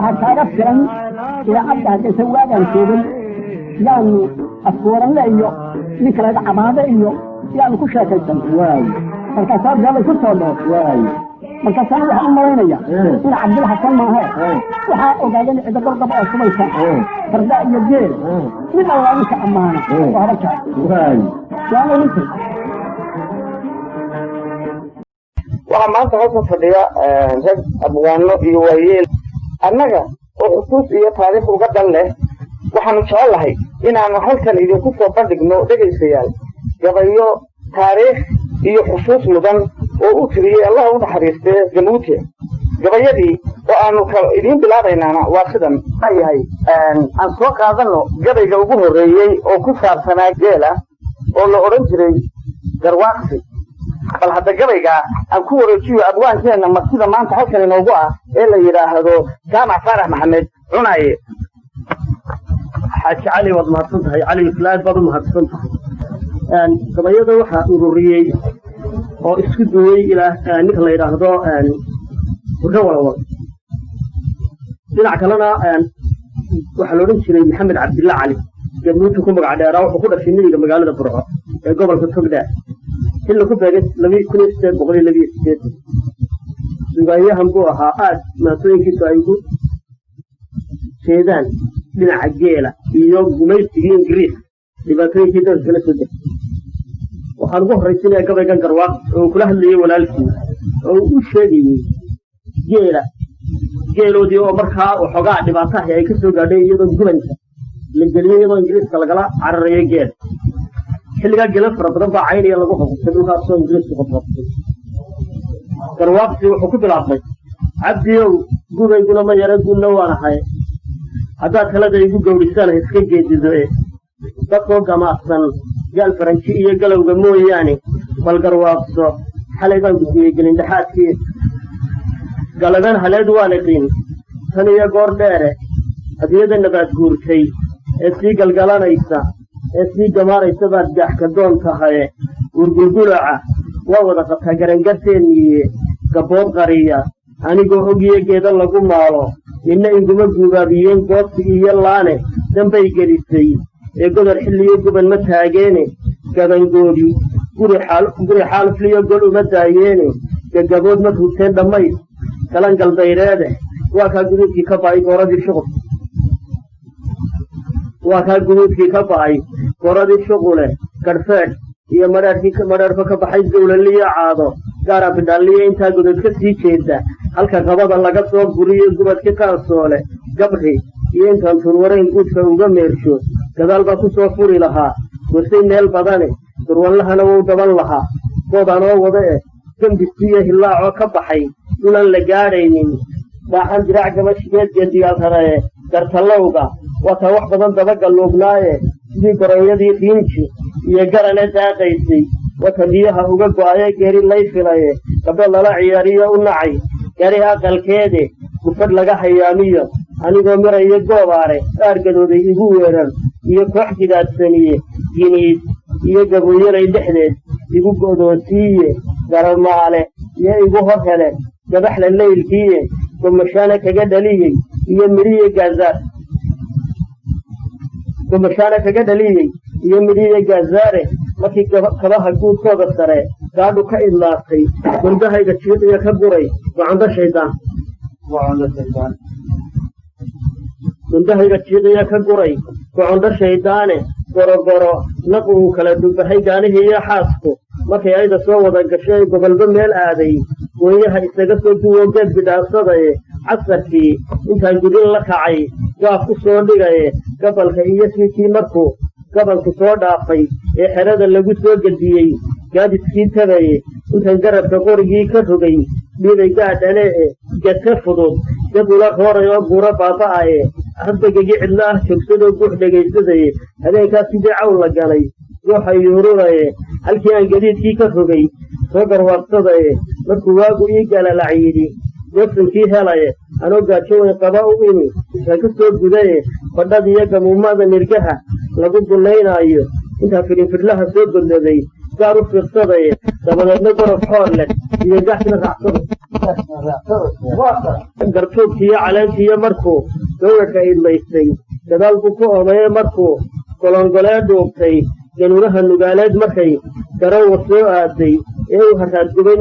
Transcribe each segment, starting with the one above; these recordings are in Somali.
وحكاية فرن إلى أبدا تسوى الكوبل يعني أصورا لأيو مثل العبادة إيو يعني كل شيء كيسن واي فالكساب جاب كل صوت واي فالكساب وحا أمرينيا إن عبد الله حسن ما هي وحا أقاقين إذا قرقب أو سميسا فرداء يجير من الله مش أمانة وهركا واي يعني مثل waxaa maanta halkan fadhiya rag abwaano iyo waayeel annaga oo xusuus iyo taariikh uga dhan leh waxaanu jecelahay inaanu halkan idinku soo bandhigno dhegaystayaal gabayo taariikh iyo xusuus mudan oo u tiriyey allah u naxariistee januuti gabayadii oo aanu idiin bilaabaynaana waa sidan yahay aan soo qaadano gabayga ugu horreeyey oo ku saabsanaa geela oo la odhan jiray garwaaqsi bal hadda gabayga aan ku wareejiyo abwaankeena martida maanta halkan inoogu ah ee la yidhaahdo jaamac faarax maxamed cunaye xaaji cali waad mahadsan tahay cali islaad baad u mahadsan tahay gabayada waxaa ururiyey oo isku duway ilaa ninka la yidhaahdo burro walawal dhinac kalena waxaa la odhan jiray maxamed cabdilla cali gabnuutu ku magac dheeraa wuxuu ku dhashay miyiga magaalada burco ee gobolka togdheer xilli ku beegay 1828 suugayahan buu ahaa aad maasooyinkiisu ay ugu jeedaan dhinaca geela iyo gumaysigii ingiriis dhibaatooyinkii dalka kala soo degay waxaan ugu horraysiinayaa gabaygan garwaaq oo kula hadlayay walaalkii oo u sheegayey geeloodii oo markaa waxoogaa dhibaataha ay ka soo gaadhay iyadoo gubanka la geliyey iyadoo ingiriiska lagala cararayo geel xilligaa geela fara badan baa caynaya lagu qabtay dhulkaasoo ingiriisku qabqabtay garwaaqsi wuxuu ku bilaabmay cabdiyow gubayguna ma yara guulna waan ahay haddaad talada igu gowdhisaan iska geedido dadkoo gamaacsan gaal faranji iyo galowga mooyaane bal garwaaqso xalay baan gudbiyey gelindhaxaadkii galadan haleed waan iqiin tan iyo goor dheere hadiyada nabaad guurtay ee sii galgalanaysa ee sii gamaaraysa baad gaaxka doon tahaye gurgulgulaca waa wada qabtaa garangarteenniiye gabbood qariya anigoo ogiyo geeda lagu maalo ninna iguma guubaabiyeen goobti iyo laane dambay gelisay ee godor xilliyo guban ma taageene gabangoodi guri xaalufliyo gol uma daayeene gagabood ma ruugteen dhammays kalan galbayreede waa kaa guduudkii ka ba'ay gooradii shuqul waa kaa guduudkii ka ba'ay gooradii shuqule garhfeedh iyo madheerfa ka baxay gowlaliyo caado gaara bidhaaliyo intaa godod ka sii jeeda halka qabada laga soo guriyo gubadka kaansoole gabri iyo intaan turwarayn guudka uga meersho gadaal baa ku soo furi lahaa gorsay meel badane durwallahana wuu daban lahaa goodanoo wada gembistiiyo hillaacoo ka baxay dhulan la gaadhaynin baaxan diraac gabashigeed geediyaalharae gartallowga waataa wax badan dabagalluugnaaye sidii goronyadii riinji iyo garane daaqaysay wata biyaha uga go'aye geeri lay filaye gabdho lala ciyaariyo u nacay gari aqalkeede gufadh laga hayaamiyo anigoo mirayo goobaare aargadooday igu weerar iyo koox gidaadsaniye giniid iyo gabooyalay dhexdeed igu go'doonsiiye garamaale iyo igu hor hele gabaxla laylkiiye gomashaana kaga dhaliyey iyo midhiye gaazaare markii kabaha guudkooda sare gaadhu ka idlaatay gundahayga jiiqiya ka guray gocondho shaydaane gorogoro naqu uu kala dubahay gaanihii iyo xaasku markay ayda soo wada gashay gobolba meel aaday gooyaha isaga soo duwo geed bidhaansadaye casarkii intaan gudin la kacay gaaf ku soo dhigaye gabalka iyo siikii markuu gabalku soo dhaafay ee xerada lagu soo gediyey gaadiskii tabaye intaan garabka qorigii ka rogay dhiibay gaadhalee gedka fudud dad ula rooray oo buuro baaba'aye haddagagi cidlo ah joogsadoo guux dhegaysadaye habeenkaas sidii cawl la galay gooxa yuururaye halkii aan gadiidkii ka rogay soo garwaaqsadaye markuu waagu ii galalac yidhi goosankii helaye anoo gaajo way qaba u imi isaan ka soo gudaye fadhadiiyo gamuumada nirgaha lagu dullaynaayo intaa fidhinfidhlaha soo godladay gaar u fiiqsadaye dabadeedna gorof xoor leh iyo gaxsina raacsado gartoobkiiyo caleenkiiyo markuu gawrarka idlaystay gadaalku ku odaye markuu golongolee dhuubtay ganuuraha nugaaleed markay garowa soo aaday ee uu haraadgubay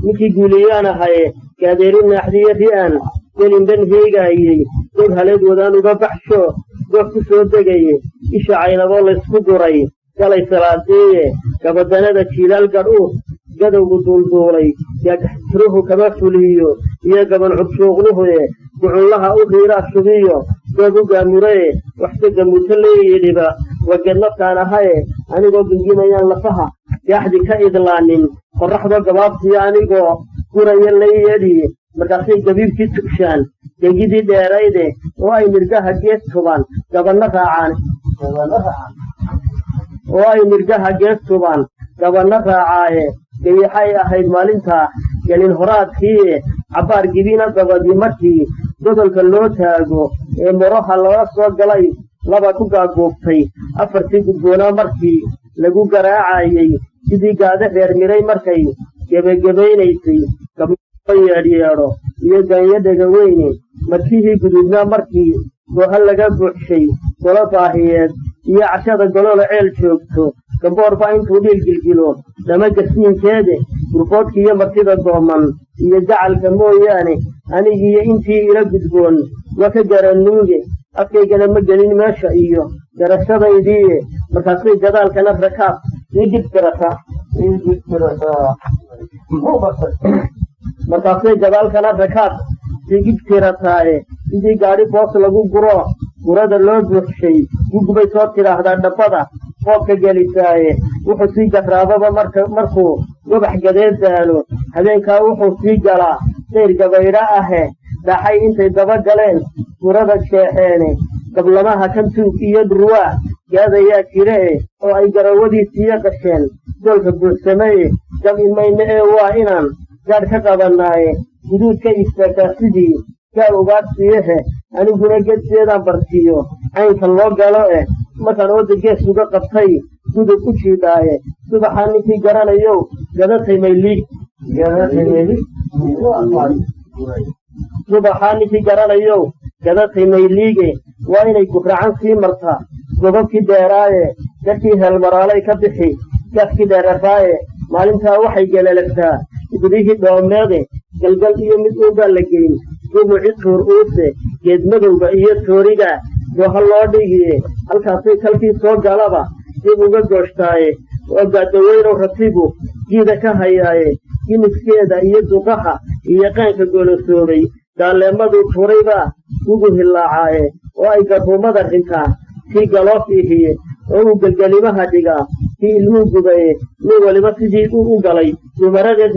ninkii guuliyaan ahaye gaadeeri naaxdiyo ri'an gelindhan heegaayey dog haleed wadaan uga baxsho goof ku soo degaye isha caynaboo laysku guray galay salaadeeye gabadanada jiilaal gadhuus gadowgu duulduulay yaagaxtiruhu kama fuliyo iyo gaban cubshuuqluhuye gucunlaha u riiraa shubiyo doog u gaamuree waxse gamuuto leeyidhiba wageednaftaan ahaye anigoo gingimayaan lafaha gaaxdi ka idlaanin qorraxdoo gabaabtiyo anigoo guraya layedhi markaasay gabiibkii tugshaan gegidii dheerayde oo ay nirgaha gees tubaan gabanna raacaaye gayaxay ahayd maalintaa gelin horaadkiie cabbaar gibina dabadii markii godolka loo taago ee moroha loola soo galay laba ku gaaguubtay afartii gudboonaa markii lagu garaacayey sidii gaada reer miray markay gebagebaynaysay gabdho yeedhyeedho iyo ganyo dhegaweyne markihii guduudnaa markii gooha laga buuxshay golo baahiyeed iyo cashada goloola ceel joogto gamboorba intuu dhiil gilgilo dhama gasiinkeede gurboodkiiyo martida dooman iyo jacalka mooyaane anigiiyo intii ila gudboon waa ka garanuuge afkaygana ma gelin meesha iyo garashadaydiiye markaasay gadaalkana rakaab sii gibtirataaye sidii gaadhi boos lagu guro gurada loo buuxshay gugubay soo tidhaahdaa dhabbada qoobka gelisaaye wuxuu sii garaababa markuu gobax gadeed daalo habeenkaa wuxuu sii galaa sayr gabaydha ahe dhaxay intay daba galeen gurada jeexeene gablamaha kantuug iyo dhurwaa gaadayaa jiree oo ay garawadiisiiyo qasheen doolka buuxsameye gab imayne ee waa inaan gaadh ka qabannaaye guduud ka istaagtaa sidii gaal ugaadhsiyehe aniguna gedseedaan bartiyo caynka loo galo markaan ooda gees uga qabtay gudub u jiidhaaye subaxaa ninkii garanayow gadatay mayliige waa inay gufracan sii martaa gobabkii dheeraaye garkii heelmaraalay ka bixi gaafkii dheeraraaye maalintaa waxay gelelagtaa gudihii dhoomeede galgal iyo mid uugaa la geyn gubuci tuur uuse geedmadowga iyo tooriga gooha loo dhigiye halkaasay kalkii soo galaba dib uga gooshtaaye oo gaadaweynow ratigu giida ka hayaaye giniskeeda iyo duqaha iyo qaanka golosoobay daalleemaduu turaybaa ugu hillaacaaye oo ay garruumada rintaa kii galoof ihiye oo uu gelgelimaha dhigaa kii ilmuu gubaye nin waliba sidii u galay dumaradeed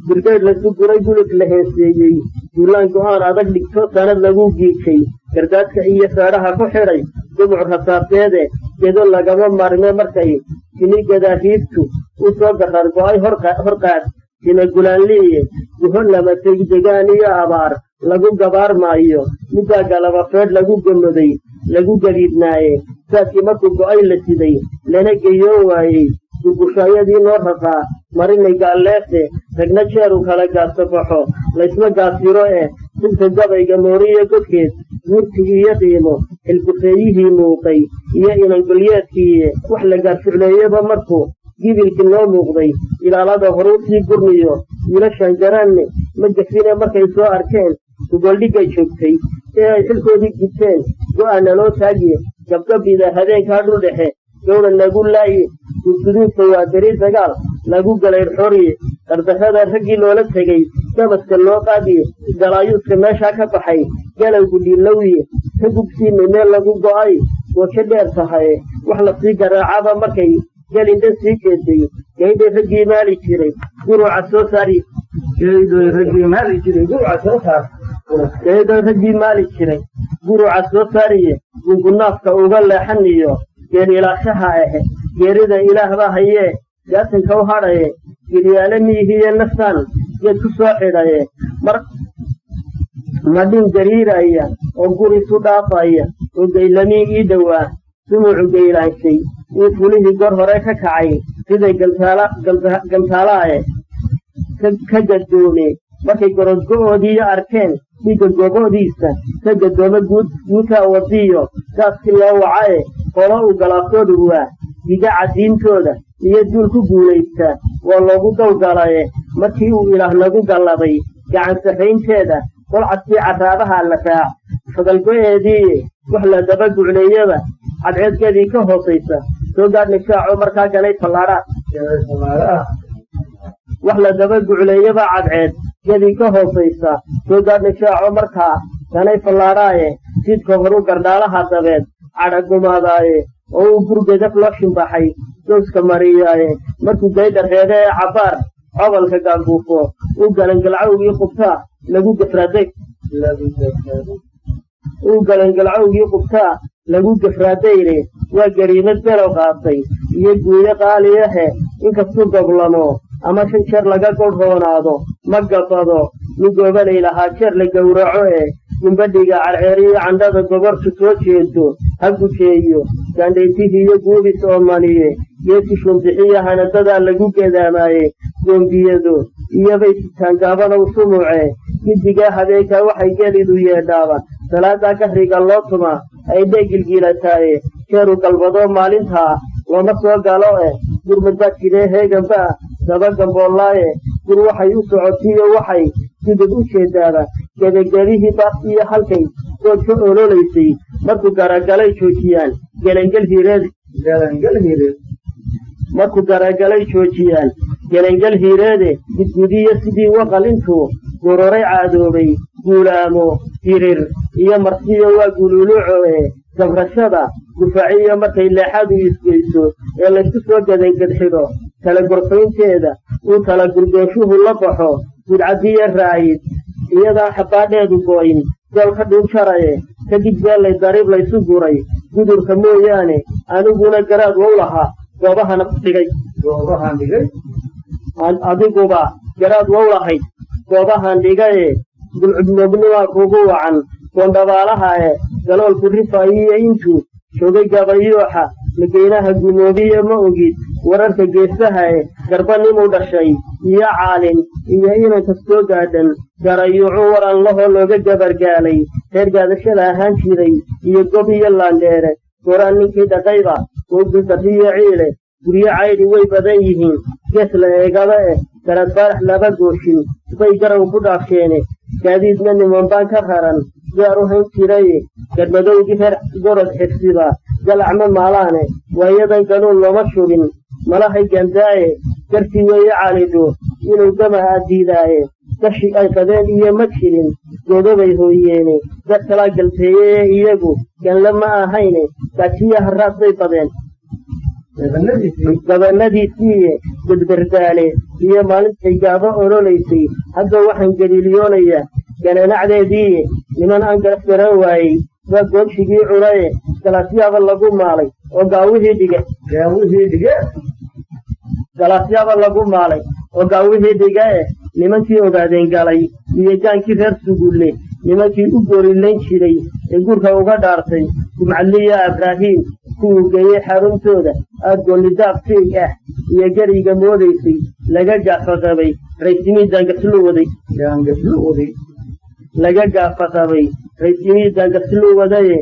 birgeyd laysu guray gulug la heeseeyey duulaan go'aan adag dhigto sanad lagu giijay gardaadka iyo feedhaha ku xidhay dumuc rasaabteede gedo lagama maarme markay tini gadaahiibtu u soo garar go'ay horqaad tina gulaanliiye guho lamatay degaan iyo abaar lagu gabaar maayo middaa galaba feedh lagu gamoday lagu gadiidnaaye saadkii markuu go'ay la siday lana geyoon waayey gurgushaayadii noo raqaa marinay gaalleefte ragna jeeru kala gaadsabaxo laysma gaasiro dhulka gabayga mooriyo godkeed guurtii iyo qiimo xilgufeeyihii muuqay iyo inangolyeedkiiye wax la gaarficleeyaba markuu gibilkii noo muuqday ilaalada horuu sii gurmiyo wiilashan garanne ma jafine markay soo arkeen gogoldhiggay joogtay ee ay xilkoodii gibteen go'aana loo taagiye gabgabida habeenkaa dhul dhexe gowra lagu laaye gudguduudka waa dariir dagaal lagu galay xoriye dardarrada raggii loola tegey gabaska loo qaadiye galaayuuska meeshaa ka baxay galowgu dhiilowiye ka gubsiinay meel lagu go'ay goojo dheer tahaye wax la sii garaacaba markay gelindhan sii jeeday gaydhay raggii maali jiray guruuca soo saari guruuca soo saariye gungunaafka uga leexaniyo geen ilaashaha geerida ilaah baa hayee gaatanka u hadhaye gilyaale miihiye naftaan geed ku soo xidhaye madhin gariiraya oo guriisu dhaafaya وقيلمي إيدوا سمع قيلان شيء وفوله قرهرة ككعي سيدي قلتالاي كجدوني markay gorodgoodii arkeen dhiigga goobodiisa ka gadooma guudka wadiyo saaskii loo wacaye holo u galaafoodu waa digaca diintooda iyo duul ku guulaysta waa loogu dowgalaye markii uu ilaah nagu galladay gacan safaynteeda qolcadkii carraabaha la raac fadalgo-eedii wax la daba gucleeyaba cadceedkeedii ka hoosaysa soo gaadhna shaaco markaa ganay fallaadha wax la daba gucleeyaba cadceed yadii ka hoosaysa soo gaadhna shaaco markaa ganay fallaadhaaye jidka horu gardhaalaha dabeed cadhagumaadaaye oo uu gurgedaf loo shimbaxay dowska mariyaaye markuu gaydha reede ee cabbaar cobolka gaanguufo uu galangalcawgii qubtaa lagu gafraadayne waa gariimad below qaatay iyo guuyo qaaliyahe inkastuu goblamo ama 5 jeer laga godhoonaado ma gabado nin goobanay lahaa jeer la gowraco gumbadhiga carceeriyo candhada gobortu soo jeedo ha gujeeyo gaandhaytihii iyo guubis oo maniye geesi shumbixiya hanadadaa lagu gedaamaaye goombiyado iyobay sitaangaabada u sumuuce giddigaa habeenkaa waxay gelidu yeedhaaba salaadaa kahriga loo tumaa ay dheegilgiilataaye jeeru galbadoo maalintaa looma soo galo gurmadbaa jiree heeganba daba gamboolaaye gur waxay u socotiyo waxay gudub u jeedaaba gebagabihii baaqsiyo halkay dood ka ololaysay markuu garagalay joojiyaan gelangel hiireede gudgudiyo sidii waqal intuu gururay caadoobay guulaamo hirir iyo marsiyo waa gululuuco gabrashada gufaciyo markay leexadu isgeyso ee laysku soo gadangedxidho kala gorfaynteeda uu kala gurdoonshuhu la baxo gudcadiyo raayid iyadaa xabbaadheedu gooyin gool ka dhuunjaraye kadib beellay dariib laysu guray gudurka mooyaane aniguna garaad wow lahaa goobahana dhigay adiguba garaad wow lahayd goobahan dhigaye gulcudmoognimaa kugu wacan goondhabaalahae galoolku rifaayiyo intuu joogay gabayooxa lageynaha gumoobiye ma ogid wararka geesahae garbanimuu dhashay iyo caalin iyo inanka soo gaadhan garayuucu waran lahoo looga gabargaalay reer gaadashada ahaan jiray iyo gob iyo laandheere goraan ninkii dhaqayba wowduldarriyo ciile guryo caydhi way badan yihiin gees la eegaba garad baarax laba gooshin bay garow ku dhaafsheene gaadiidna niman baan ka raran gaar u hayn jiraye gadmadowgii reer gorod xirsiba galacma maalaane waayadan ganuun looma shubin malahay gandaaye gartii weeye caalidho inuu gama aaddiidaaye gashi ay qabeen iyo ma jirin goodobay hooyeene dad kalaa galteeyee iyagu ganla ma ahayne gaajiya harraad bay badeen gabanadiisiiye bedberdaale iyo maalintay gaabo ololaysay hadda waxaan galiiliyoonayaa gananacdeediiye niman aan garaf garan waayey waa goobshigii cunaye galaasyaaba lagu maalay oo gaawihii dhige nimankii ogaadeen galay iyo jaankii reer sugulle nimankii u goorilayn jiray ee gurka uga dhaartay gumcadliya abraahiim kuwuu geeyey xaruntooda aad goollidaab siig iyo gariga moodaysay laga gaafaqabay raysimii daangaslu wadaye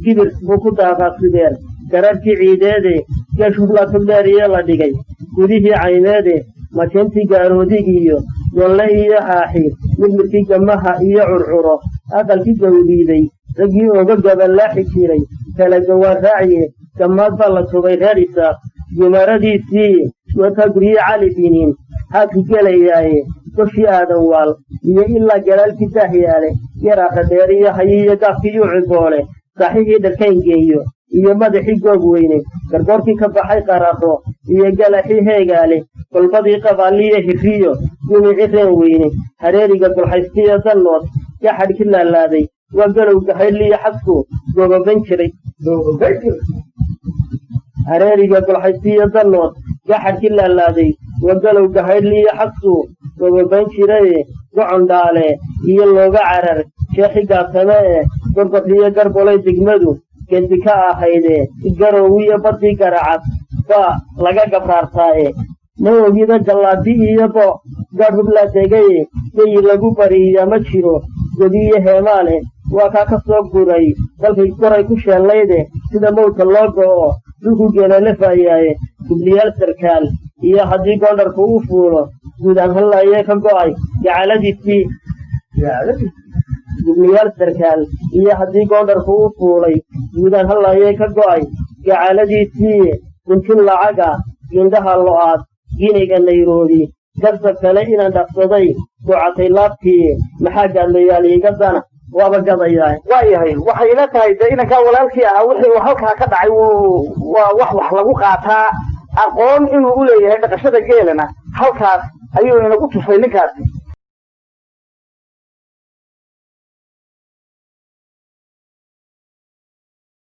gibir buu ku daaqaasideer gararkii ciideede geeshubla togdheeriye la dhigay gudihii caymeede majentii gaaroodigiiyo yolle iyo haaxi midmirkii gamaha iyo curcuro aqalkii gawdiiday raggii ooga gaballaaxi jiray kala gawaan raaciye gammaad baa la tubay reer isaaq gumaradiisii wataa gurye cali biniin haadku gelayaaye goshii aadan waal iyo ilaa galaalkii daahyaale yaraaka dheer iyo hayiiyo gaafkii yu ciboole saaxihii dharkayngeeyo iyo madaxii goob weyne gargoorkii ka baxay qararo iyo galaxii heegaale golbadii qabaaliyo hirriyo gumicii reen weyne hareeriga golxaystiyo dannood gaxadhki laalaaday waa galowga haydliyo xadku goobaban jiray hareeriga golxaystiyo dannood gaxadhki laalaaday waa galowga haydliyo xadku goobaban jiraye gocon dhaale iyo looga carar sheekhi gaabtame gorgorriyo garbolay degmadu gedika ahayde garowiya badii garacad ba laga gabraartaaye nawogida jallaadi iyabo gaadhub la tegay bay lagu bariya ma jiro godiye heemaale waa ka soo guray dalkay koray ku sheelayde sida mowta loo go'o dhulku geelale faayay kubliyaal sarkaal iyo haddii goondharku u fuulo guudaan hallaayee ka go'ay gacaladiisii kubliyaal sarkaal iyo haddii goondharku u fuulay guudaan hallaayee ka go'ay gacaladiisii kuntin lacaga indhaha lo'aad giniga Nairobi garta kale inaan dhaqsaday go'atay laabtii maxaa gaadlayaal iga dana waaba gadayaa waayahay waxay ila tahay inanka walaalkii ah wixii halka ka dhacay waa wax lagu qaataa aqoon inuu u leeyahay dhaqashada geelana halkaas ayuu inagu tusay ninkaasi